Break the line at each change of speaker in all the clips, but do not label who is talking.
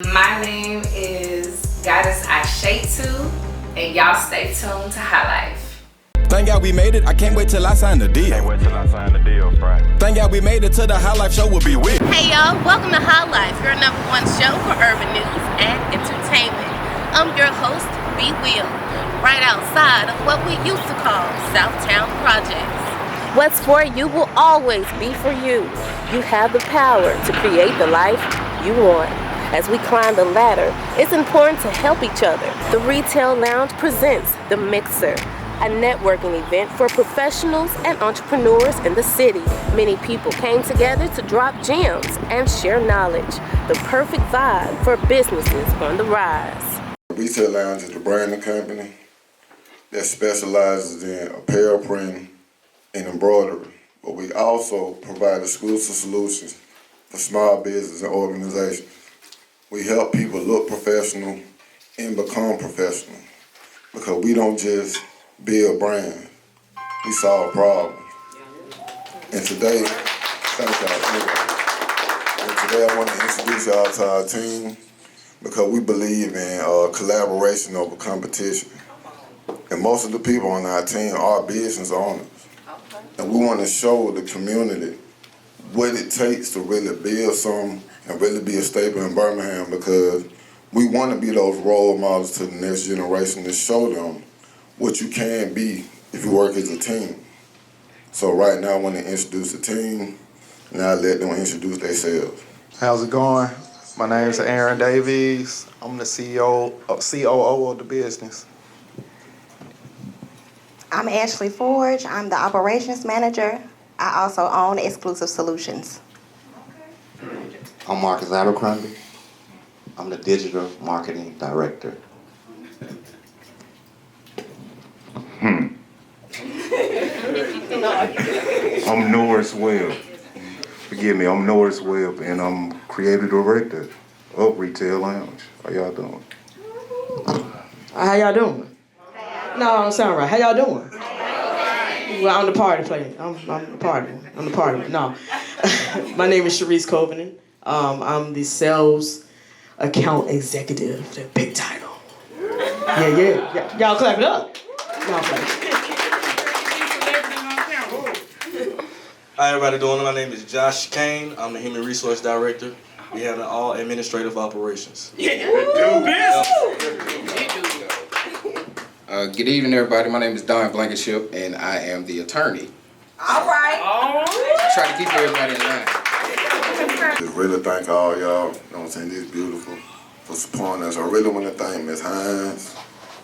My name is Goddess Ashatu, and y'all stay tuned to HighLife.
Thank God we made it. I can't wait till I sign the deal. Thank God we made it to the HighLife show with BeeWil.
Hey y'all, welcome to HighLife, your #1 show for urban news and entertainment. I'm your host, BeeWil, right outside of what we used to call Southtown Projects. What's for you will always be for you. You have the power to create the life you want. As we climb the ladder, it's important to help each other. The Retail Lounge presents The Mixer, a networking event for professionals and entrepreneurs in the city. Many people came together to drop gems and share knowledge. The perfect vibe for businesses on the rise.
Retail Lounge is a branding company that specializes in apparel printing and embroidery, but we also provide exclusive solutions for small business and organizations. We help people look professional and become professional because we don't just build brands, we solve problems. And today, thank y'all. And today I want to introduce y'all to our team because we believe in collaboration over competition. And most of the people on our team are business owners. And we want to show the community what it takes to really build something and really be a staple in Birmingham, because we want to be those role models to the next generation to show them what you can be if you work as a team. So right now I want to introduce the team, and I'll let them introduce themselves.
How's it going? My name's Aaron Davies. I'm the COO of the business.
I'm Ashley Forge. I'm the operations manager. I also own Exclusive Solutions.
I'm Marcus Abercrombie. I'm the digital marketing director.
I'm Norris Webb. Forgive me, I'm Norris Webb, and I'm creative director of Retail Lounge. How y'all doing?
How y'all doing? No, I don't sound right. How y'all doing? Well, I'm the party player. I'm the party. I'm the party. No. My name is Sharice Covenant. I'm the sales account executive, the big title. Yeah. Y'all clap it up. Y'all clap it.
Hi everybody doing? My name is Josh Kane. I'm the Human Resource Director. We have all administrative operations.
Good evening, everybody. My name is Don Blankenship, and I am the attorney.
All right.
Try to keep everybody in line.
Just really thank all y'all, you know what I'm saying, this is beautiful, for supporting us. I really want to thank Ms. Hines,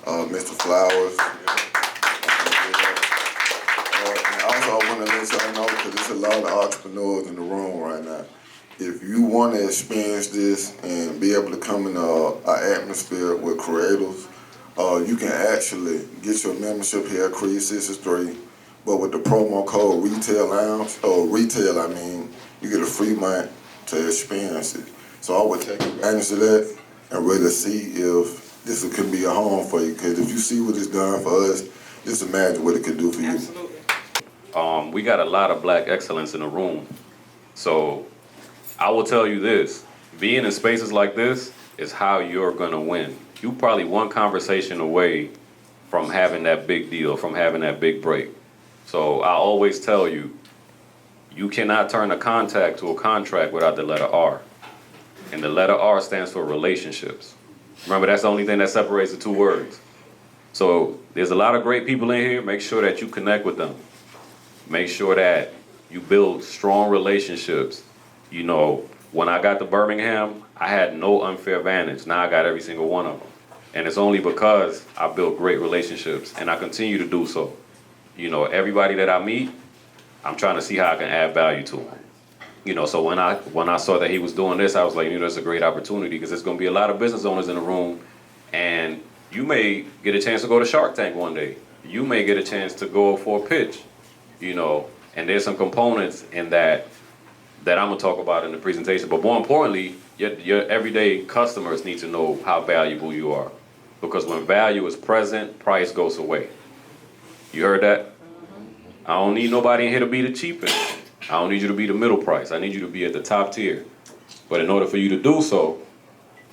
Mr. Flowers. And also I want to let y'all know, because there's a lot of entrepreneurs in the room right now. If you want to experience this and be able to come in an atmosphere with creators, you can actually get your membership here at Creed 63, but with the promo code Retail Lounge, you get a free month to experience it. So I would take advantage of that and really see if this could be a home for you, because if you see what it's done for us, just imagine what it could do for you.
Absolutely. We got a lot of black excellence in the room. So I will tell you this, being in spaces like this is how you're gonna win. You probably one conversation away from having that big deal, from having that big break. So I always tell you, you cannot turn a contact to a contract without the letter R. And the letter R stands for relationships. Remember, that's the only thing that separates the two words. So there's a lot of great people in here. Make sure that you connect with them. Make sure that you build strong relationships. You know, when I got to Birmingham, I had no unfair advantage. Now I got every single one of them. And it's only because I built great relationships, and I continue to do so. You know, everybody that I meet, I'm trying to see how I can add value to them. You know, so when I saw that he was doing this, I was like, you know, that's a great opportunity, because there's going to be a lot of business owners in the room, and you may get a chance to go to Shark Tank one day. You may get a chance to go for a pitch, you know, and there's some components in that I'm going to talk about in the presentation. But more importantly, your everyday customers need to know how valuable you are, because when value is present, price goes away. You heard that? I don't need nobody in here to be the cheapest. I don't need you to be the middle price. I need you to be at the top tier. But in order for you to do so,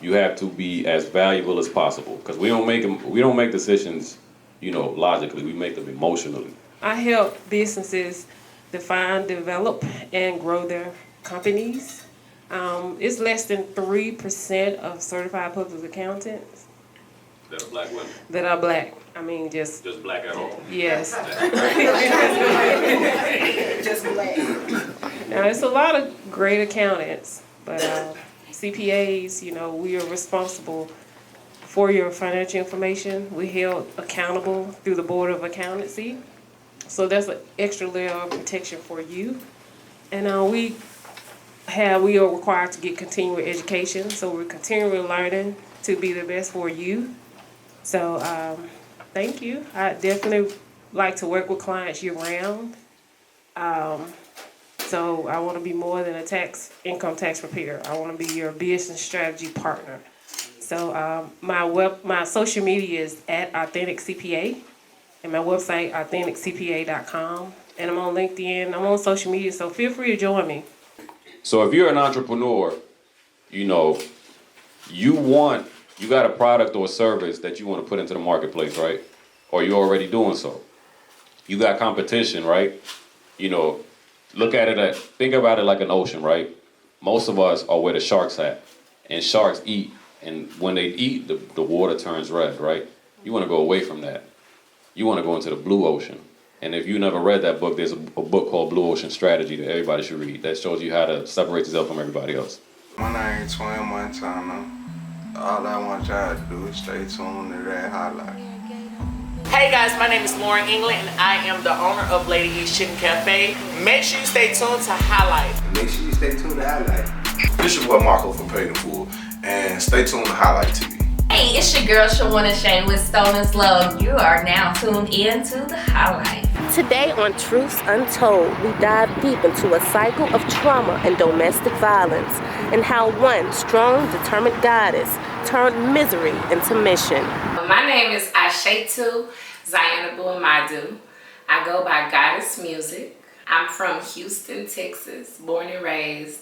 you have to be as valuable as possible, because we don't make decisions, logically. We make them emotionally.
I help businesses define, develop, and grow their companies. It's less than 3% of certified public accountants
that are black women.
That are black. I mean, just
black at all.
Yes.
Just black.
Now, it's a lot of great accountants, but CPAs, we are responsible for your financial information. We held accountable through the Board of Accountancy. So that's an extra layer of protection for you. And we are required to get continuing education. So we're continually learning to be the best for you. So thank you. I definitely like to work with clients year round. So I want to be more than a income tax preparer. I want to be your business strategy partner. So my social media is at Authentic CPA, and my website AuthenticCPA.com. And I'm on LinkedIn. I'm on social media, so feel free to join me.
So if you're an entrepreneur, you got a product or service that you want to put into the marketplace, right? Or you're already doing so. You got competition, right? Think about it like an ocean, right? Most of us are where the sharks at, and sharks eat, and when they eat, the water turns red, right? You want to go away from that. You want to go into the blue ocean. And if you never read that book, there's a book called Blue Ocean Strategy that everybody should read that shows you how to separate yourself from everybody else.
My name is Twin Montana. All I want y'all to do is stay tuned to that HighLife.
Hey guys, my name is Lauren England and I am the owner of Lady East Chicken Cafe. Make sure you stay tuned to HighLife.
Make sure you stay tuned to HighLife. This your boy Marco from Paid in Full, and stay tuned to HighLife TV.
Hey, it's your girl Shawana Shane with Stoner's Love. You are now tuned in to the HighLife. Today on Truths Untold, we dive deep into a cycle of trauma and domestic violence, and how one strong, determined goddess turned misery into mission.
My name is Ashatu Zayanabu Amadu. I go by Goddess Music. I'm from Houston, Texas, born and raised,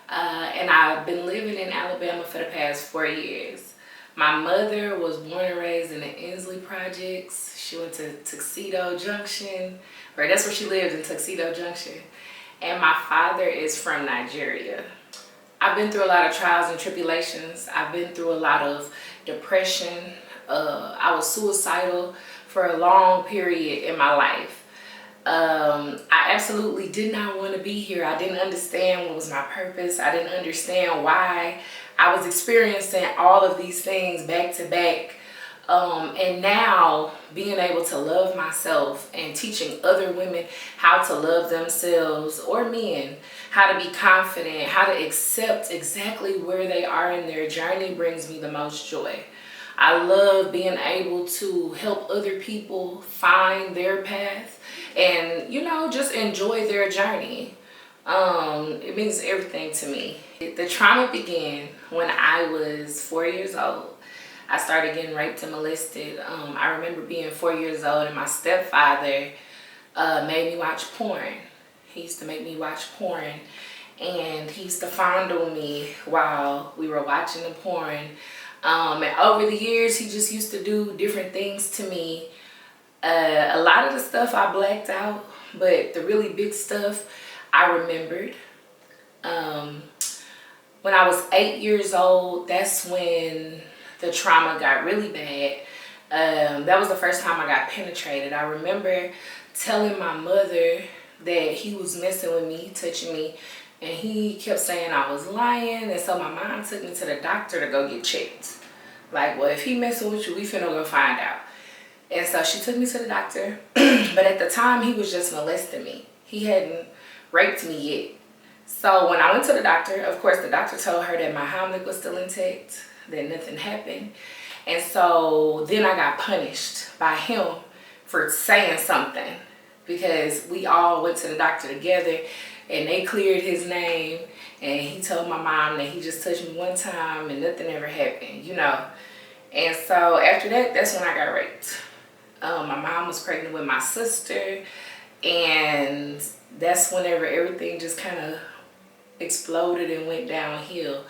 and I've been living in Alabama for the past 4 years. My mother was born and raised in the Inslee Projects. She went to Tuxedo Junction, or that's where she lived, in Tuxedo Junction. And my father is from Nigeria. I've been through a lot of trials and tribulations. I've been through a lot of depression. I was suicidal for a long period in my life. I absolutely did not want to be here. I didn't understand what was my purpose. I didn't understand why I was experiencing all of these things back to back. And now being able to love myself and teaching other women how to love themselves, or men, how to be confident, how to accept exactly where they are in their journey, brings me the most joy. I love being able to help other people find their path and, just enjoy their journey. It means everything to me. The trauma began when I was 4 years old. I started getting raped and molested. I remember being 4 years old, and my stepfather made me watch porn. He used to make me watch porn, and he used to fondle me while we were watching the porn. And over the years, he just used to do different things to me. A lot of the stuff I blacked out, but the really big stuff I remembered. When I was 8 years old, that's when the trauma got really bad. That was the first time I got penetrated. I remember telling my mother that he was messing with me, touching me, and he kept saying I was lying. And so my mom took me to the doctor to go get checked. Like, well, if he messing with you, we finna go find out. And so she took me to the doctor. But at the time, he was just molesting me. He hadn't raped me yet. So when I went to the doctor, of course, the doctor told her that my Heimlich was still intact, that nothing happened. And so then I got punished by him for saying something, because we all went to the doctor together and they cleared his name, and he told my mom that he just touched me one time and nothing ever happened, And so after that, that's when I got raped. My mom was pregnant with my sister, and that's whenever everything just kind of exploded and went downhill.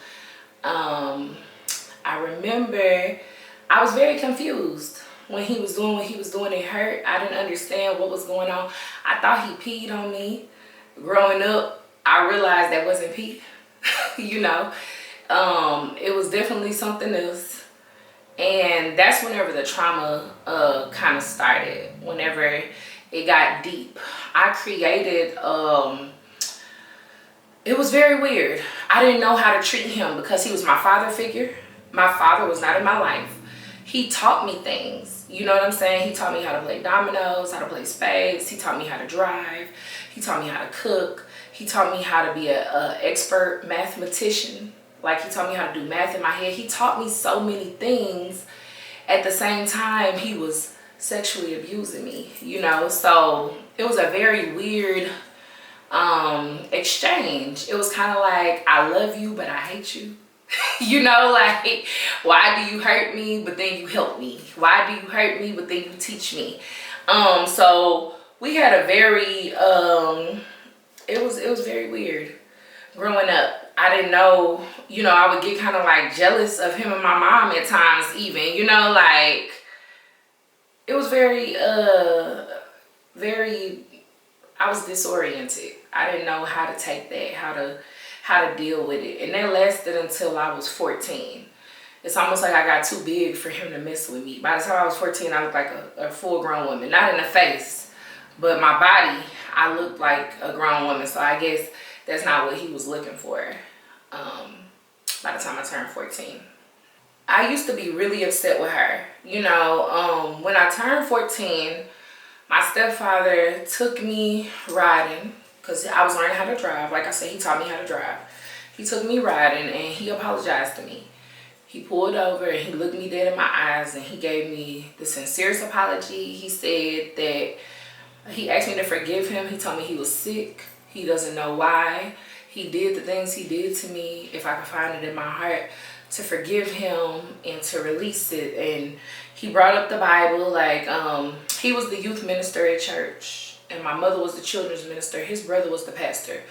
I remember I was very confused when he was doing what he was doing. It hurt. I didn't understand what was going on. I thought he peed on me. Growing up, I realized that wasn't pee. You know, it was definitely something else. And that's whenever the trauma kind of started, whenever it got deep. I created, it was very weird. I didn't know how to treat him because he was my father figure. My father was not in my life. He taught me things, you know what I'm saying? He taught me how to play dominoes, how to play spades. He taught me how to drive. He taught me how to cook. He taught me how to be an expert mathematician. Like, he taught me how to do math in my head. He taught me so many things. At the same time, he was sexually abusing me, you know? So it was a very weird exchange. It was kind of like, I love you, but I hate you. You know, like, why do you hurt me, but then you help me? Why do you hurt me, but then you teach me? So we had a very, it was very weird growing up. I didn't know, you know, I would get kind of like jealous of him and my mom at times even, you know, like, it was very, I was disoriented. I didn't know how to take that, how to deal with it. And that lasted until I was 14. It's almost like I got too big for him to mess with me. By the time I was 14, I looked like a full-grown woman. Not in the face, but my body, I looked like a grown woman. So I guess that's not what he was looking for by the time I turned 14. I used to be really upset with her. You know, when I turned 14, my stepfather took me riding because I was learning how to drive. Like I said, he taught me how to drive. He took me riding and he apologized to me. He pulled over and he looked me dead in my eyes and he gave me the sincerest apology. He said that he asked me to forgive him. He told me he was sick. He doesn't know why. He did the things he did to me. If I could find it in my heart to forgive him and to release it. And he brought up the Bible. Like, he was the youth minister at church and my mother was the children's minister. His brother was the pastor.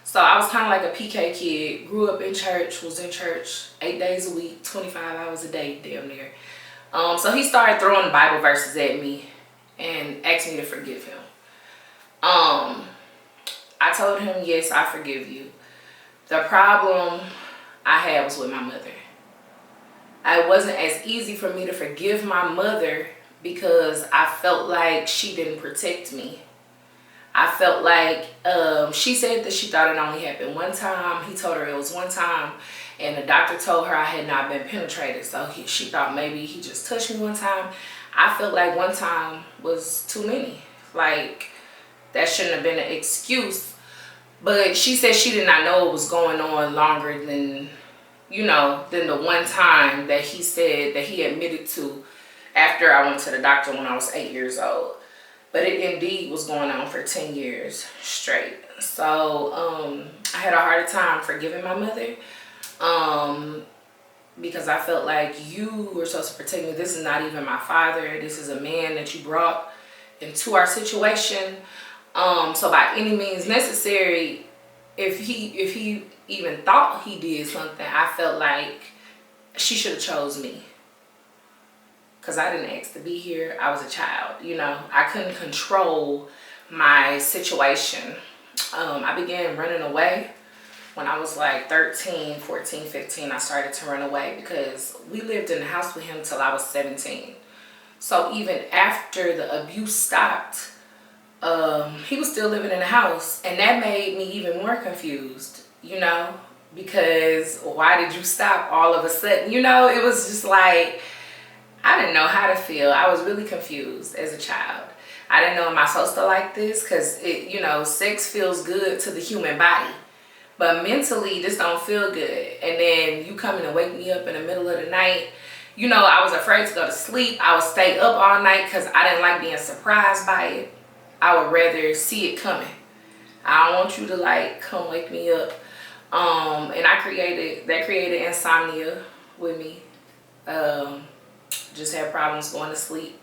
So I was kind of like a PK kid. Grew up in church, was in church 8 days a week, 25 hours a day, damn near. So he started throwing Bible verses at me and asked me to forgive him. I told him, yes, I forgive you. The problem I had was with my mother. It wasn't as easy for me to forgive my mother because I felt like she didn't protect me. I felt like she said that she thought it only happened one time. He told her it was one time. And the doctor told her I had not been penetrated. So she thought maybe he just touched me one time. I felt like one time was too many. Like, that shouldn't have been an excuse. But she said she did not know it was going on longer than, you know, than the one time that he said that he admitted to after I went to the doctor when I was 8 years old. But it indeed was going on for 10 years straight. So I had a hard time forgiving my mother because I felt like you were supposed to protect me. This is not even my father. This is a man that you brought into our situation. So by any means necessary, if he even thought he did something, I felt like she should have chose me. Because I didn't ask to be here. I was a child, you know. I couldn't control my situation. I began running away when I was like 13, 14, 15. I started to run away because we lived in the house with him till I was 17. So even after the abuse stopped, he was still living in the house. And that made me even more confused, you know. Because why did you stop all of a sudden? You know, it was just like, I didn't know how to feel. I was really confused as a child. I didn't know, am I supposed to like this? Because, you know, sex feels good to the human body. But mentally, this don't feel good. And then you come in and wake me up in the middle of the night. You know, I was afraid to go to sleep. I would stay up all night because I didn't like being surprised by it. I would rather see it coming. I don't want you to, like, come wake me up. And that created insomnia with me. Just had problems going to sleep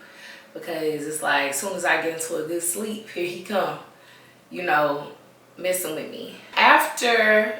because it's like, as soon as I get into a good sleep, here he come, you know, messing with me. After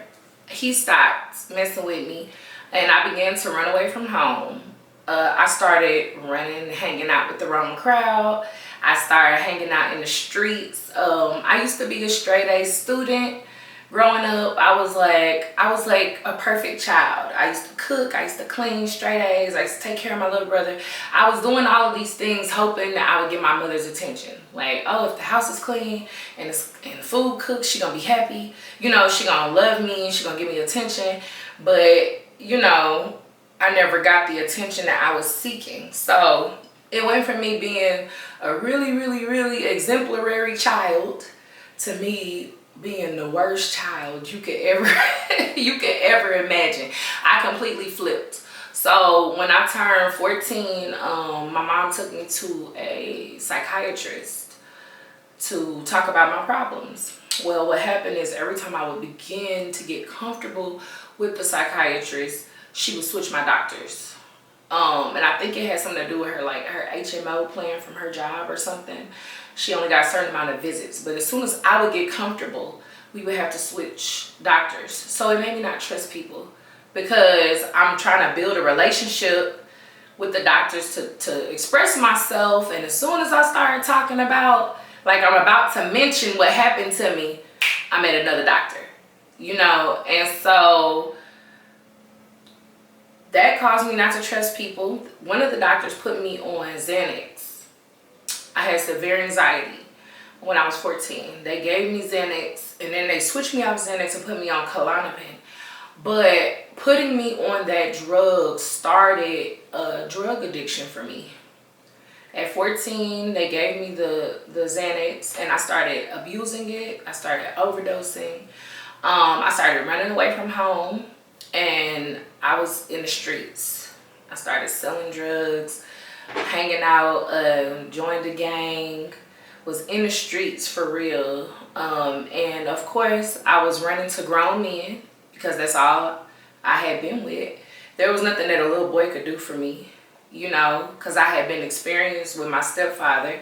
he stopped messing with me, and I began to run away from home. I started running, hanging out with the wrong crowd. I started hanging out in the streets. I used to be a straight A student. Growing up, I was like a perfect child. I used to cook, I used to clean, straight A's, I used to take care of my little brother. I was doing all of these things hoping that I would get my mother's attention. Like, oh, if the house is clean and the food cooked, she gonna be happy. You know, she gonna love me, she gonna give me attention. But, you know, I never got the attention that I was seeking. So it went from me being a really, really, really exemplary child to me being the worst child you could ever imagine. I completely flipped. So when I turned 14, my mom took me to a psychiatrist to talk about my problems. Well, what happened is every time I would begin to get comfortable with the psychiatrist, she would switch my doctors. And I think it had something to do with her, like her HMO plan from her job or something. She only got a certain amount of visits. But as soon as I would get comfortable, we would have to switch doctors. So it made me not trust people because I'm trying to build a relationship with the doctors to express myself. And as soon as I started talking about, like I'm about to mention what happened to me, I met another doctor, you know. And so that caused me not to trust people. One of the doctors put me on Xanax. I had severe anxiety when I was 14. They gave me Xanax and then they switched me off Xanax and put me on Klonopin. But putting me on that drug started a drug addiction for me. At 14, they gave me the Xanax and I started abusing it. I started overdosing. I started running away from home and I was in the streets. I started selling drugs, hanging out, joined a gang, was in the streets for real. And of course, I was running to grown men because that's all I had been with. There was nothing that a little boy could do for me, you know, because I had been experienced with my stepfather.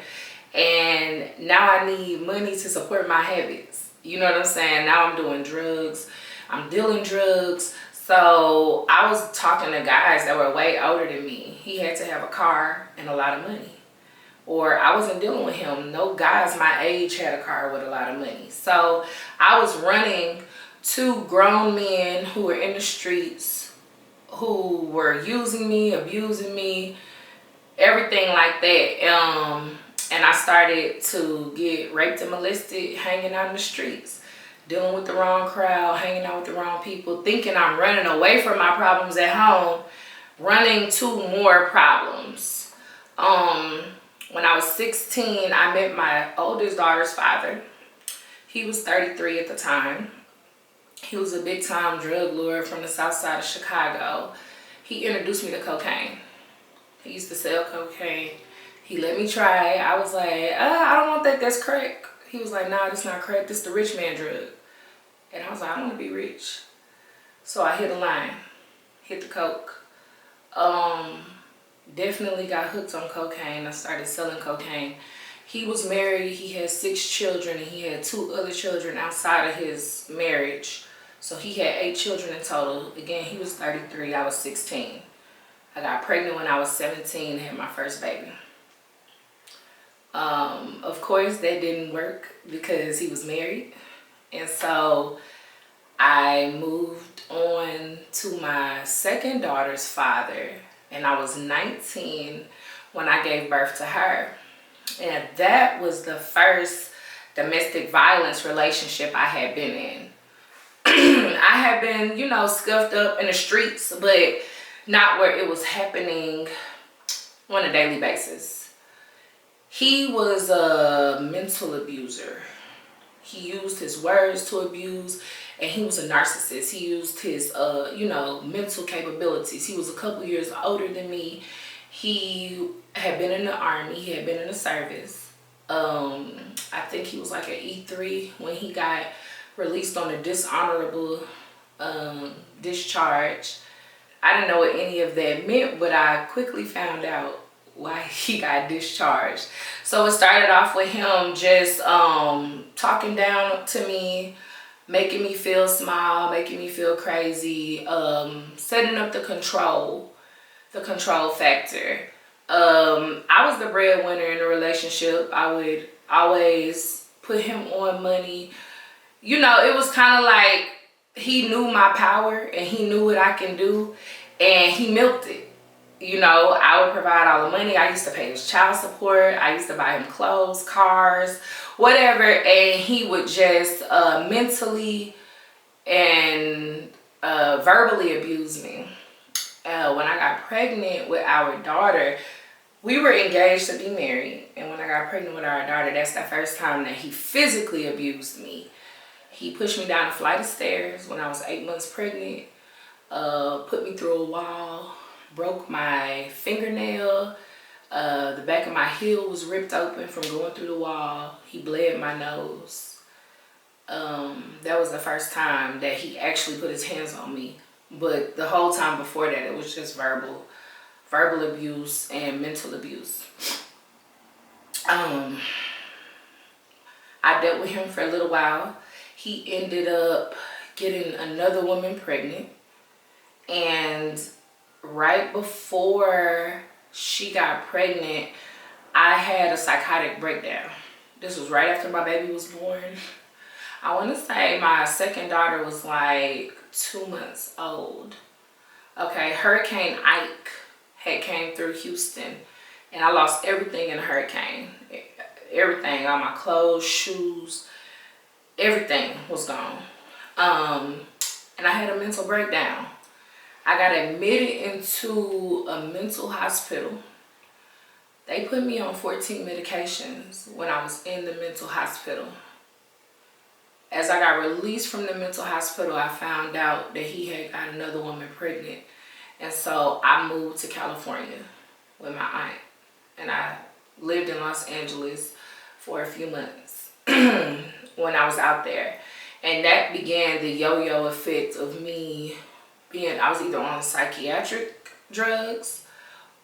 And now I need money to support my habits. You know what I'm saying? Now I'm doing drugs. I'm dealing drugs. So I was talking to guys that were way older than me. He had to have a car and a lot of money. Or I wasn't dealing with him. No guys my age had a car with a lot of money. So I was running to grown men who were in the streets, who were using me, abusing me, everything like that. And I started to get raped and molested hanging out in the streets. Dealing with the wrong crowd, hanging out with the wrong people, thinking I'm running away from my problems at home, running to more problems. When I was 16, I met my oldest daughter's father. He was 33 at the time. He was a big time drug lord from the south side of Chicago. He introduced me to cocaine. He used to sell cocaine. He let me try it. I was like, I don't think that's crack. He was like, nah, that's not crack. This the rich man drug. And I was like, I want to be rich. So I hit a line, hit the coke. Definitely got hooked on cocaine. I started selling cocaine. He was married. He had 6 children and he had 2 other children outside of his marriage. So he had 8 children in total. Again, he was 33. I was 16. I got pregnant when I was 17 and had my first baby. Of course, that didn't work because he was married. And so I moved on to my second daughter's father. And I was 19 when I gave birth to her. And that was the first domestic violence relationship I had been in. I had been, you know, scuffed up in the streets, but not where it was happening on a daily basis. He was a mental abuser. He used his words to abuse, and he was a narcissist. He used his, you know, mental capabilities. He was a couple years older than me. He had been in the army. He had been in the service. I think he was like an E3 when he got released on a dishonorable discharge. I didn't know what any of that meant, but I quickly found out why he got discharged. So it started off with him just talking down to me, making me feel small, making me feel crazy, setting up the control factor. I was the breadwinner in the relationship. I would always put him on money. You know, it was kind of like he knew my power and he knew what I can do, and he milked it. You know, I would provide all the money. I used to pay his child support. I used to buy him clothes, cars, whatever. And he would just mentally and verbally abuse me. When I got pregnant with our daughter, we were engaged to be married. And when I got pregnant with our daughter, that's the first time that he physically abused me. He pushed me down a flight of stairs when I was 8 months pregnant, put me through a wall, broke my fingernail. The back of my heel was ripped open from going through the wall. He bled my nose. That was the first time that he actually put his hands on me. But the whole time before that, it was just verbal abuse and mental abuse. I dealt with him for a little while. He ended up getting another woman pregnant, and right before she got pregnant, I had a psychotic breakdown. This was right after my baby was born. I want to say my second daughter was like 2 months old. Okay, Hurricane Ike had came through Houston, and I lost everything in a hurricane. Everything, all my clothes, shoes, everything was gone. And I had a mental breakdown. I got admitted into a mental hospital. They put me on 14 medications when I was in the mental hospital. As I got released from the mental hospital, I found out that he had got another woman pregnant. And so I moved to California with my aunt. And I lived in Los Angeles for a few months when I was out there. And that began the yo-yo effect of me I was either on psychiatric drugs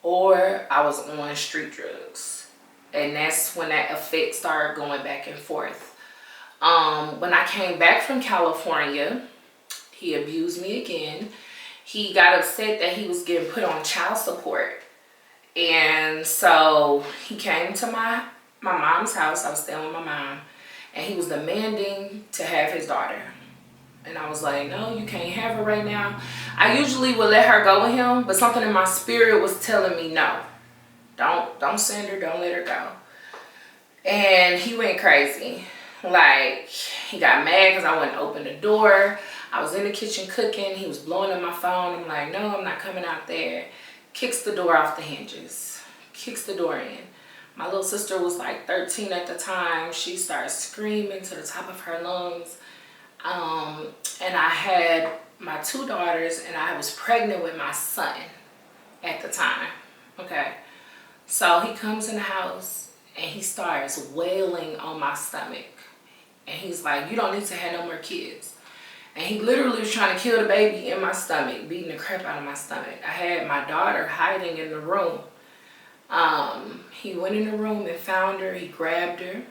or I was on street drugs. And that's when that effect started going back and forth. When I came back from California, he abused me again. He got upset that he was getting put on child support. And so he came to my mom's house. I was staying with my mom. And he was demanding to have his daughter. And I was like, no, you can't have her right now. I usually would let her go with him, but something in my spirit was telling me, no, don't send her, don't let her go. And he went crazy. Like, he got mad because I wouldn't open the door. I was in the kitchen cooking. He was blowing up my phone. I'm like, no, I'm not coming out there. Kicks the door off the hinges. Kicks the door in. My little sister was like 13 at the time. She started screaming to the top of her lungs. And I had my 2 daughters, and I was pregnant with my son at the time. Okay. So he comes in the house and he starts wailing on my stomach. And he's like, you don't need to have no more kids. And he literally was trying to kill the baby in my stomach, beating the crap out of my stomach. I had my daughter hiding in the room. He went in the room and found her. He grabbed her.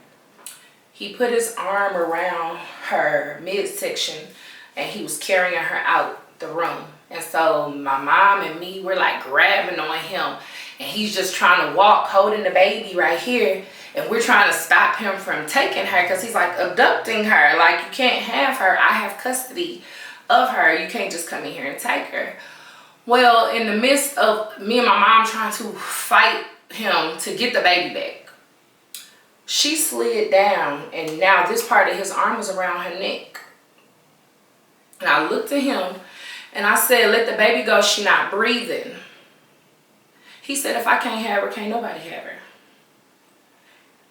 He put his arm around her midsection and he was carrying her out the room. And so my mom and me were like grabbing on him, and he's just trying to walk holding the baby right here. And we're trying to stop him from taking her because he's like abducting her. Like, you can't have her. I have custody of her. You can't just come in here and take her. Well, in the midst of me and my mom trying to fight him to get the baby back, she slid down, and now this part of his arm was around her neck. And I looked at him and I said, let the baby go, she not breathing. He said, if I can't have her, can't nobody have her.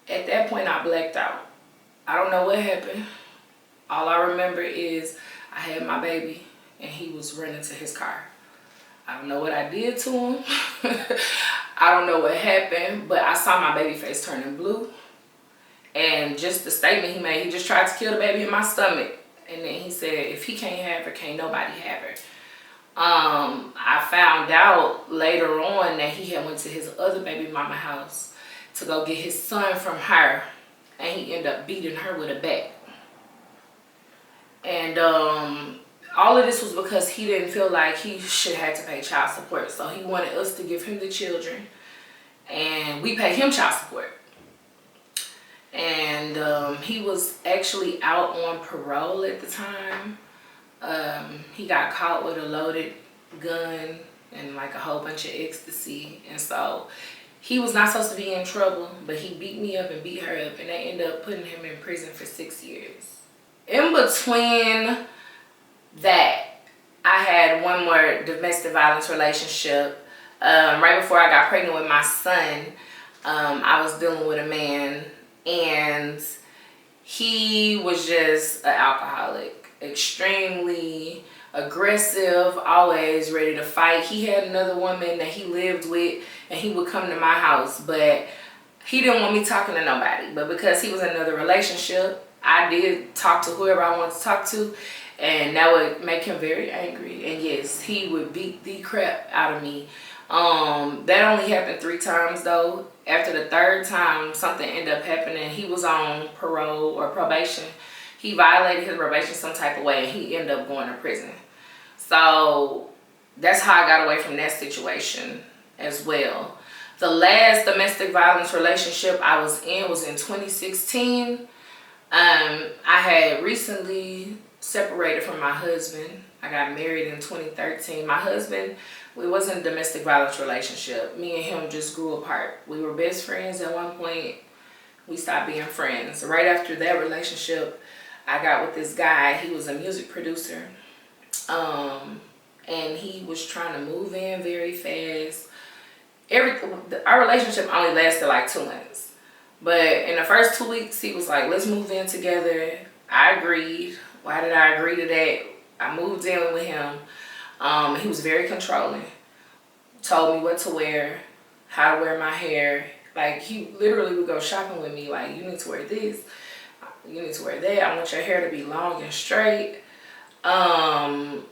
At that point, I blacked out. I don't know what happened. All I remember is I had my baby and he was running to his car. I don't know what I did to him. I don't know what happened, but I saw my baby face turning blue. And just the statement he made, he just tried to kill the baby in my stomach. And then he said, if he can't have her, can't nobody have her. I found out later on that he had went to his other baby mama house to go get his son from her. And he ended up beating her with a bat. And all of this was because he didn't feel like he should have to pay child support. So he wanted us to give him the children, and we pay him child support. And he was actually out on parole at the time. He got caught with a loaded gun and like a whole bunch of ecstasy. And so he was not supposed to be in trouble, but he beat me up and beat her up, and they ended up putting him in prison for 6 years. In between that, I had one more domestic violence relationship. Right before I got pregnant with my son, I was dealing with a man, and he was just an alcoholic, extremely aggressive, always ready to fight. He had another woman that he lived with, and he would come to my house, but he didn't want me talking to nobody. But because he was in another relationship, I did talk to whoever I wanted to talk to, and that would make him very angry. And yes, he would beat the crap out of me. That only happened 3 times though. After the 3rd time, something ended up happening. He was on parole or probation. He violated his probation some type of way, and he ended up going to prison. So that's how I got away from that situation as well. The last domestic violence relationship I was in 2016. I had recently separated from my husband. I got married in 2013. My husband, it wasn't a domestic violence relationship. Me and him just grew apart. We were best friends at one point. We stopped being friends. Right after that relationship, I got with this guy. He was a music producer. And he was trying to move in very fast. Our relationship only lasted like 2 months. But in the first 2 weeks, he was like, let's move in together. I agreed. Why did I agree to that? I moved in with him. He was very controlling. Told me what to wear, how to wear my hair. Like, he literally would go shopping with me. Like, you need to wear this. You need to wear that. I want your hair to be long and straight. I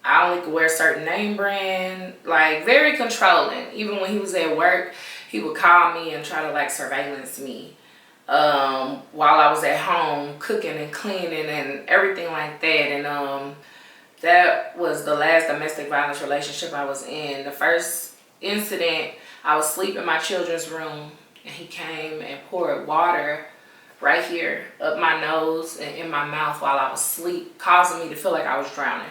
only could wear a certain name brand. Like, very controlling. Even when he was at work, he would call me and try to like surveillance me while I was at home cooking and cleaning and everything like that. And that was the last domestic violence relationship I was in. The first incident, I was asleep in my children's room, and he came and poured water right here up my nose and in my mouth while I was asleep, causing me to feel like I was drowning.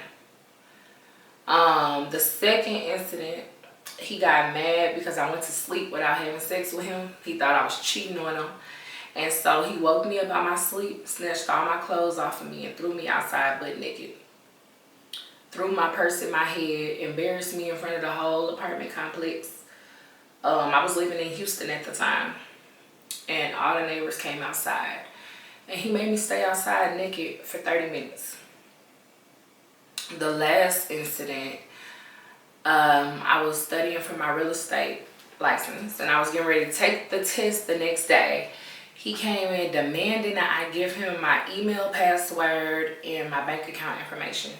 The second incident, he got mad because I went to sleep without having sex with him. He thought I was cheating on him. And so he woke me up out of my sleep, snatched all my clothes off of me, and threw me outside butt naked. Threw my purse in my head, embarrassed me in front of the whole apartment complex. I was living in Houston at the time, and all the neighbors came outside. And he made me stay outside naked for 30 minutes. The last incident, I was studying for my real estate license, and I was getting ready to take the test the next day. He came in demanding that I give him my email password and my bank account information.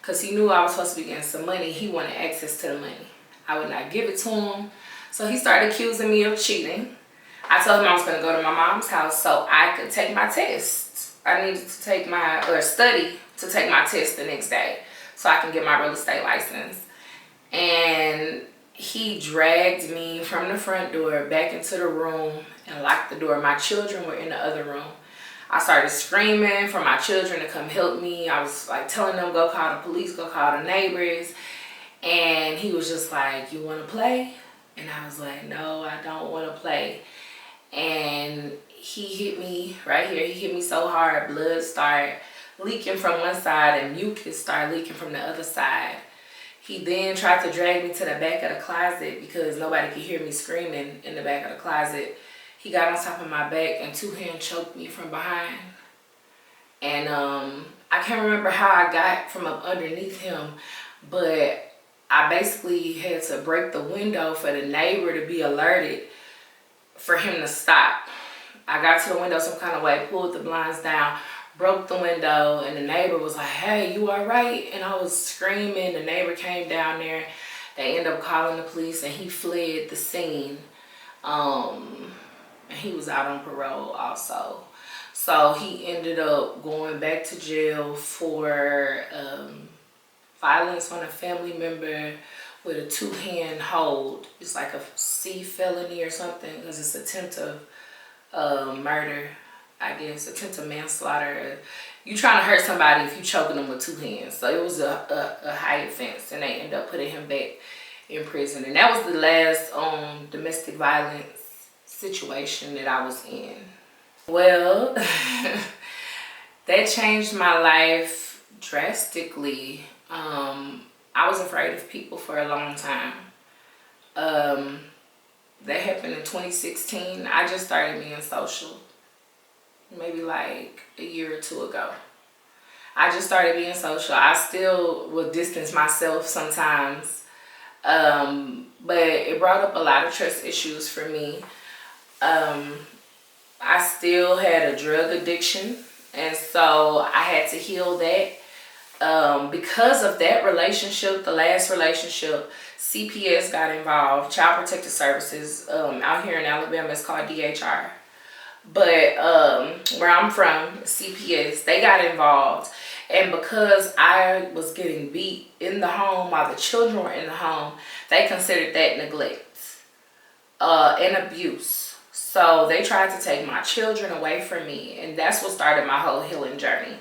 Because he knew I was supposed to be getting some money. He wanted access to the money. I would not give it to him. So he started accusing me of cheating. I told him I was going to go to my mom's house so I could take my test. I needed to take study to take my test the next day so I can get my real estate license. And he dragged me from the front door back into the room and locked the door. My children were in the other room. I started screaming for my children to come help me. I was like telling them, go call the police, go call the neighbors. And he was just like, you want to play? And I was like, no, I don't want to play. And he hit me right here. He hit me so hard, blood started leaking from one side and mucus started leaking from the other side. He then tried to drag me to the back of the closet because nobody could hear me screaming in the back of the closet. He got on top of my back and 2-hand choked me from behind. And I can't remember how I got from up underneath him, but I basically had to break the window for the neighbor to be alerted for him to stop. I got to the window some kind of way, pulled the blinds down, broke the window, and the neighbor was like, hey, you all right? And I was screaming. The neighbor came down there. They ended up calling the police, and he fled the scene. And he was out on parole also. So he ended up going back to jail for violence on a family member with a 2-hand hold. It's like a C felony or something, because it's attempt of murder, I guess, attempt of manslaughter. You trying to hurt somebody if you choking them with 2 hands. So it was a high offense, and they ended up putting him back in prison. And that was the last domestic violence situation that I was in. Well, that changed my life drastically. I was afraid of people for a long time. That happened in 2016. I just started being social, maybe like a year or 2 ago. I just started being social. I still will distance myself sometimes, but it brought up a lot of trust issues for me. I still had a drug addiction, and so I had to heal that. Because of that relationship, the last relationship, CPS got involved, Child Protective Services. Out here in Alabama, it's called DHR. But where I'm from, CPS, they got involved. And because I was getting beat in the home while the children were in the home, they considered that neglect and abuse. So they tried to take my children away from me, and that's what started my whole healing journey.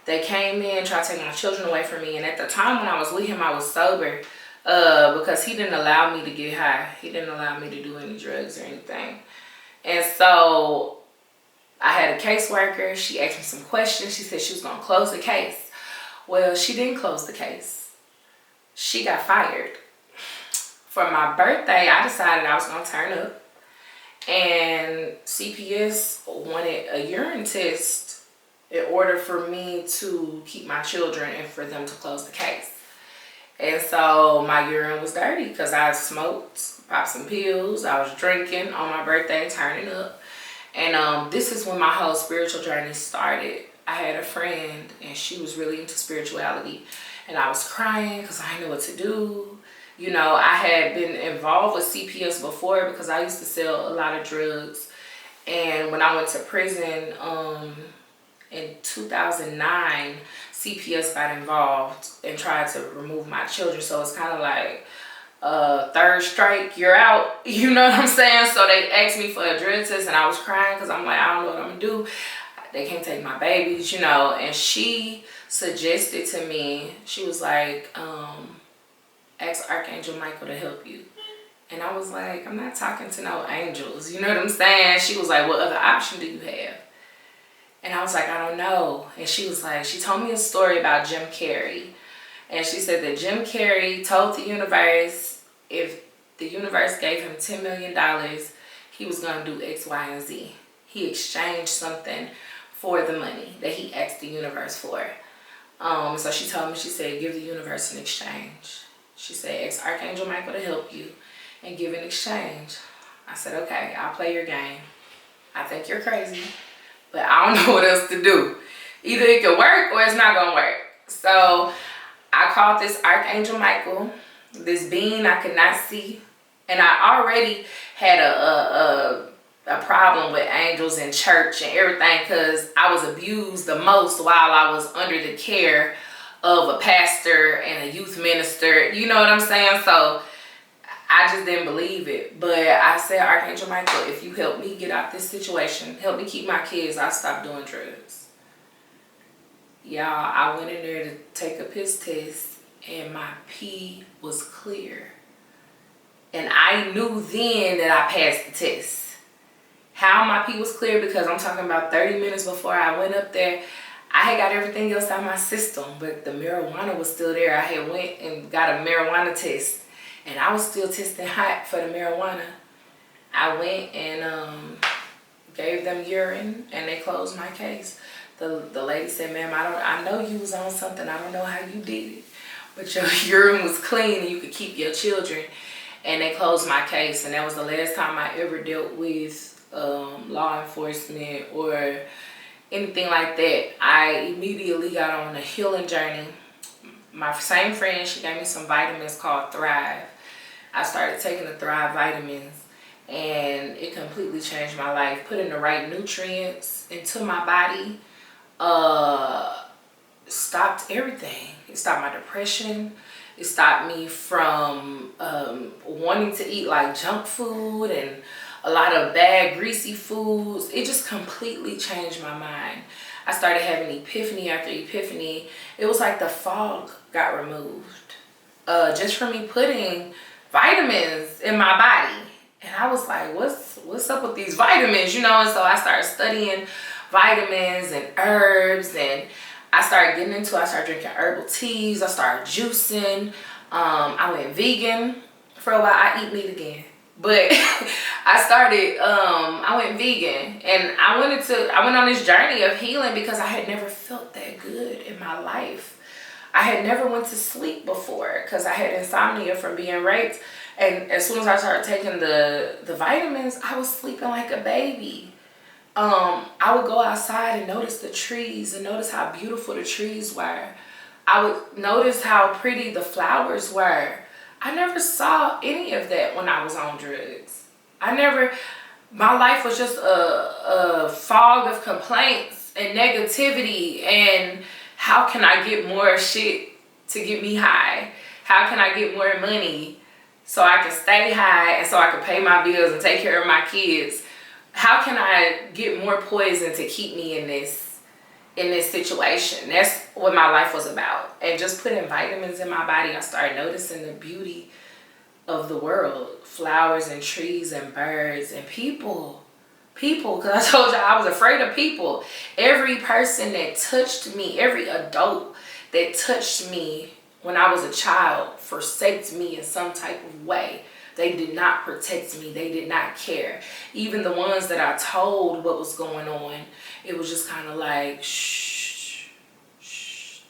They came in, tried to take my children away from me, and at the time when I was with him, I was sober because he didn't allow me to get high. He didn't allow me to do any drugs or anything. And so I had a caseworker. She asked me some questions. She said she was going to close the case. Well, she didn't close the case. She got fired. For my birthday, I decided I was going to turn up. And CPS wanted a urine test in order for me to keep my children and for them to close the case. And so my urine was dirty because I smoked, popped some pills, I was drinking on my birthday, turning up. And this is when my whole spiritual journey started. I had a friend, and she was really into spirituality, and I was crying because I didn't know what to do. You know, I had been involved with CPS before because I used to sell a lot of drugs. And when I went to prison in 2009, CPS got involved and tried to remove my children. So it's kind of like third strike, you're out. You know what I'm saying? So they asked me for a drug test, and I was crying because I'm like, I don't know what I'm going to do. They can't take my babies, you know. And she suggested to me, she was like, ask Archangel Michael to help you. And I was like, I'm not talking to no angels. You know what I'm saying? She was like, what other option do you have? And I was like, I don't know. And she was like, she told me a story about Jim Carrey. And she said that Jim Carrey told the universe if the universe gave him $10 million, he was going to do X, Y, and Z. He exchanged something for the money that he asked the universe for. So she told me, she said, give the universe an exchange. She said, ask Archangel Michael to help you and give an exchange. I said, okay, I'll play your game. I think you're crazy, but I don't know what else to do. Either it could work or it's not going to work. So I called this Archangel Michael, this being I could not see. And I already had a problem with angels in church and everything because I was abused the most while I was under the care of a pastor and a youth minister. You know what I'm saying? So I just didn't believe it. But I said, Archangel Michael, if you help me get out this situation, help me keep my kids, I'll stop doing drugs. Y'all, I went in there to take a piss test and my pee was clear. And I knew then that I passed the test. How my pee was clear, because I'm talking about 30 minutes before I went up there, I had got everything else out of my system, but the marijuana was still there. I had went and got a marijuana test, and I was still testing hot for the marijuana. I went and gave them urine, and they closed my case. The lady said, ma'am, I know you was on something. I don't know how you did it, but your urine was clean and you could keep your children. And they closed my case, and that was the last time I ever dealt with law enforcement or anything like that. I immediately got on a healing journey. My same friend, she gave me some vitamins called Thrive. I started taking the Thrive vitamins, and it completely changed my life. Putting the right nutrients into my body stopped everything. It stopped my depression. It stopped me from wanting to eat like junk food and a lot of bad greasy foods. It just completely changed my mind. I started having epiphany after epiphany. It was like the fog got removed just from me putting vitamins in my body. And I was like, what's up with these vitamins, you know? And so I started studying vitamins and herbs, and I started drinking herbal teas. I started juicing. I went vegan for a while. I eat meat again, but I went vegan, and I went on this journey of healing because I had never felt that good in my life. I had never went to sleep before because I had insomnia from being raped. And as soon as I started taking the vitamins, I was sleeping like a baby. I would go outside and notice the trees and notice how beautiful the trees were. I would notice how pretty the flowers were. I never saw any of that when I was on drugs. My life was just a fog of complaints and negativity and how can I get more shit to get me high? How can I get more money so I can stay high and so I can pay my bills and take care of my kids? How can I get more poison to keep me in this situation? That's what my life was about. And just putting vitamins in my body, I started noticing the beauty of the world. Flowers and trees and birds and people. Because I told you I was afraid of people. Every person that touched me, every adult that touched me when I was a child forsaked me in some type of way. They did not protect me. They did not care. Even the ones that I told what was going on, it was just kind of like, shh,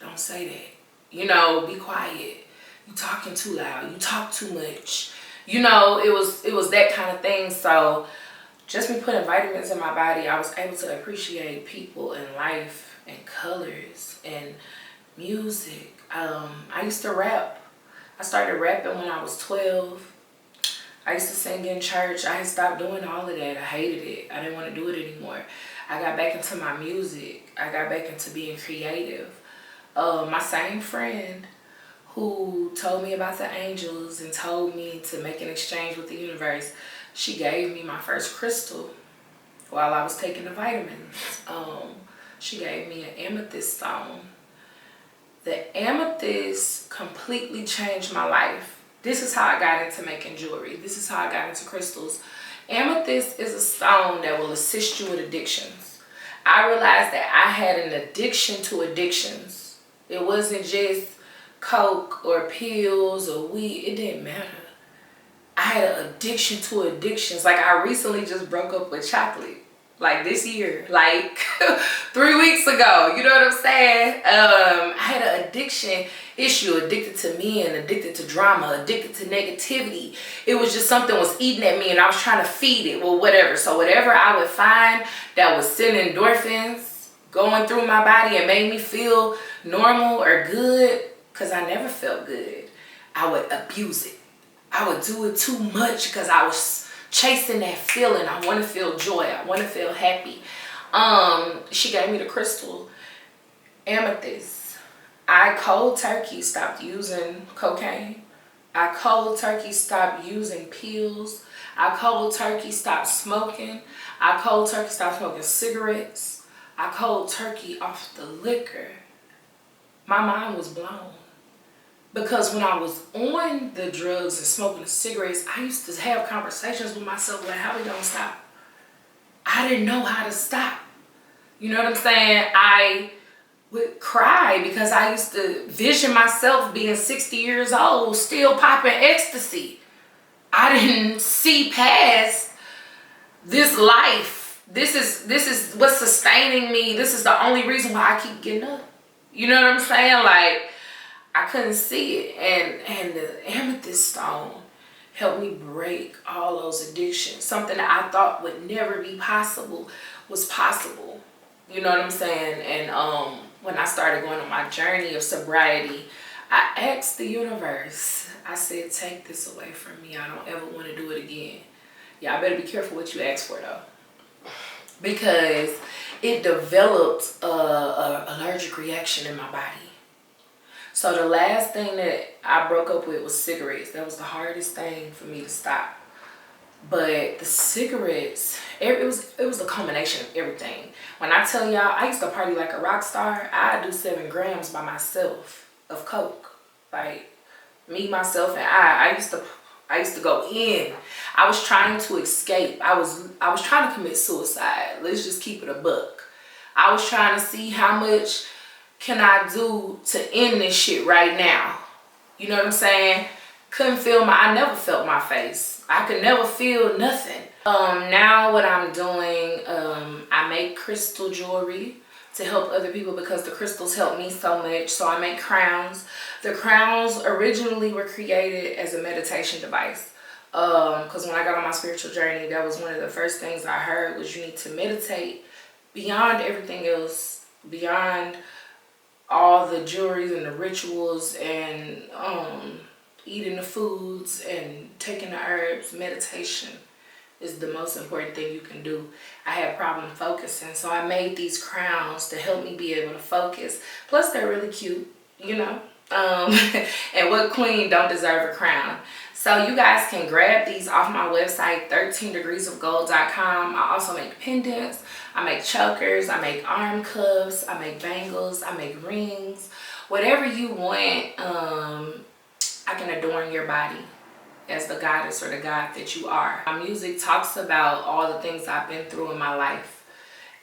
don't say that. You know, be quiet. You talking too loud. You talk too much. You know, it was that kind of thing. So just me putting vitamins in my body, I was able to appreciate people and life and colors and music. I used to rap. I started rapping when I was 12. I used to sing in church. I had stopped doing all of that. I hated it. I didn't want to do it anymore. I got back into my music. I got back into being creative. My same friend who told me about the angels and told me to make an exchange with the universe, she gave me my first crystal while I was taking the vitamins. She gave me an amethyst stone. The amethyst completely changed my life. This is how I got into making jewelry. This is how I got into crystals. Amethyst is a stone that will assist you with addictions. I realized that I had an addiction to addictions. It wasn't just coke or pills or weed. It didn't matter. I had an addiction to addictions. Like I recently just broke up with chocolate. Like this year, like 3 weeks ago, you know what I'm saying? I had an addiction issue, addicted to men, addicted to drama, addicted to negativity. It was just something was eating at me and I was trying to feed it, well, whatever. So whatever I would find that was sending endorphins going through my body and made me feel normal or good, because I never felt good, I would abuse it. I would do it too much because I was chasing that feeling. I want to feel joy. I want to feel happy. She gave me the crystal amethyst. I cold turkey stopped using cocaine. I cold turkey stopped using pills. I cold turkey stopped smoking. I cold turkey stopped smoking cigarettes. I cold turkey off the liquor. My mind was blown. Because when I was on the drugs and smoking the cigarettes, I used to have conversations with myself like, how we gonna stop? I didn't know how to stop. You know what I'm saying? I would cry because I used to vision myself being 60 years old, still popping ecstasy. I didn't see past this life. This is what's sustaining me. This is the only reason why I keep getting up. You know what I'm saying? Like, I couldn't see it, and the amethyst stone helped me break all those addictions. Something that I thought would never be possible was possible. You know what I'm saying? And when I started going on my journey of sobriety, I asked the universe. I said, take this away from me. I don't ever want to do it again. Y'all better be careful what you ask for though, because it developed a allergic reaction in my body. So the last thing that I broke up with was cigarettes. That was the hardest thing for me to stop. But the cigarettes, it was a combination of everything. When I tell y'all, I used to party like a rock star. I do 7 grams by myself of coke. Like me, myself, and I used to go in. I was trying to escape. I was trying to commit suicide. Let's just keep it a buck. I was trying to see how much can I do to end this shit right now. You know what I'm saying? I never felt my face. I could never feel nothing. Now what I'm doing, I make crystal jewelry to help other people because the crystals help me so much. So I make crowns. The crowns originally were created as a meditation device. Because when I got on my spiritual journey, that was one of the first things I heard was you need to meditate beyond everything else, beyond all the jewelries and the rituals and eating the foods and taking the herbs. Meditation is the most important thing you can do. I had problem focusing, so I made these crowns to help me be able to focus. Plus they're really cute, you know. And what queen don't deserve a crown? So you guys can grab these off my website, 13degreesofgold.com. I also make pendants, I make chokers, I make arm cuffs, I make bangles, I make rings. Whatever you want, I can adorn your body as the goddess or the god that you are. My music talks about all the things I've been through in my life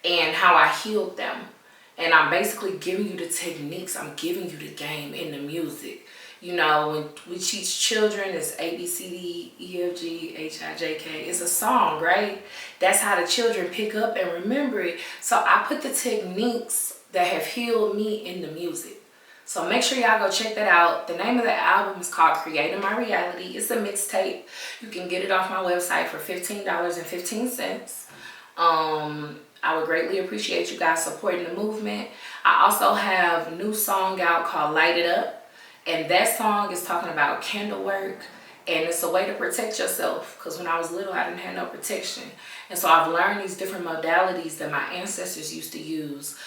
and how I healed them. And I'm basically giving you the techniques. I'm giving you the game in the music. You know, when we teach children, it's A, B, C, D, E, F, G, H, I, J, K. It's a song, right? That's how the children pick up and remember it. So I put the techniques that have healed me in the music. So make sure y'all go check that out. The name of the album is called Creating My Reality. It's a mixtape. You can get it off my website for $15.15. I would greatly appreciate you guys supporting the movement. I also have a new song out called Light It Up. And that song is talking about candle work. And it's a way to protect yourself. Because when I was little, I didn't have no protection. And so I've learned these different modalities that my ancestors used to use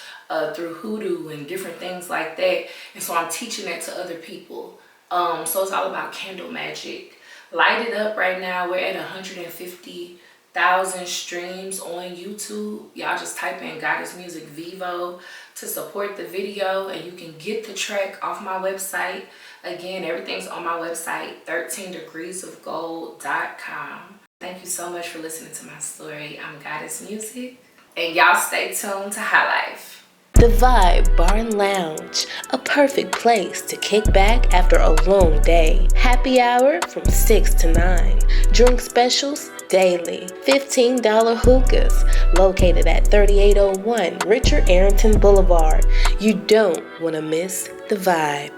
through hoodoo and different things like that. And so I'm teaching that to other people. So it's all about candle magic. Light It Up right now. We're at 150,000 streams on YouTube. Y'all just type in Goddess Music Vivo to support the video, and you can get the track off my website. Again, everything's on my website, 13degreesofgold.com. Thank you so much for listening to my story. I'm Goddess Music, and y'all stay tuned to HighLife.
The Vibe Bar and Lounge, a perfect place to kick back after a long day. Happy hour from 6 to 9. Drink specials daily. $15 hookahs, located at 3801 Richard Arrington Boulevard. You don't want to miss the vibe.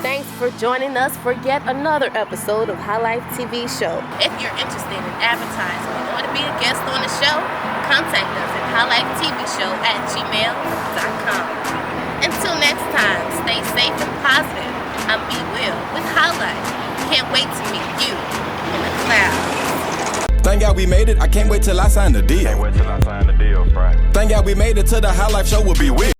Thanks for joining us for yet another episode of HighLife TV Show. If you're interested in advertising and want to be a guest on the show, contact us at HighLifeTVShow@gmail.com. Until next time, stay safe and positive. I'm BeeWil with HighLife. Can't wait to meet you in the clouds.
Thank God we made it. I can't wait till I sign the deal. Thank God we made it to the HighLife show with BeeWil.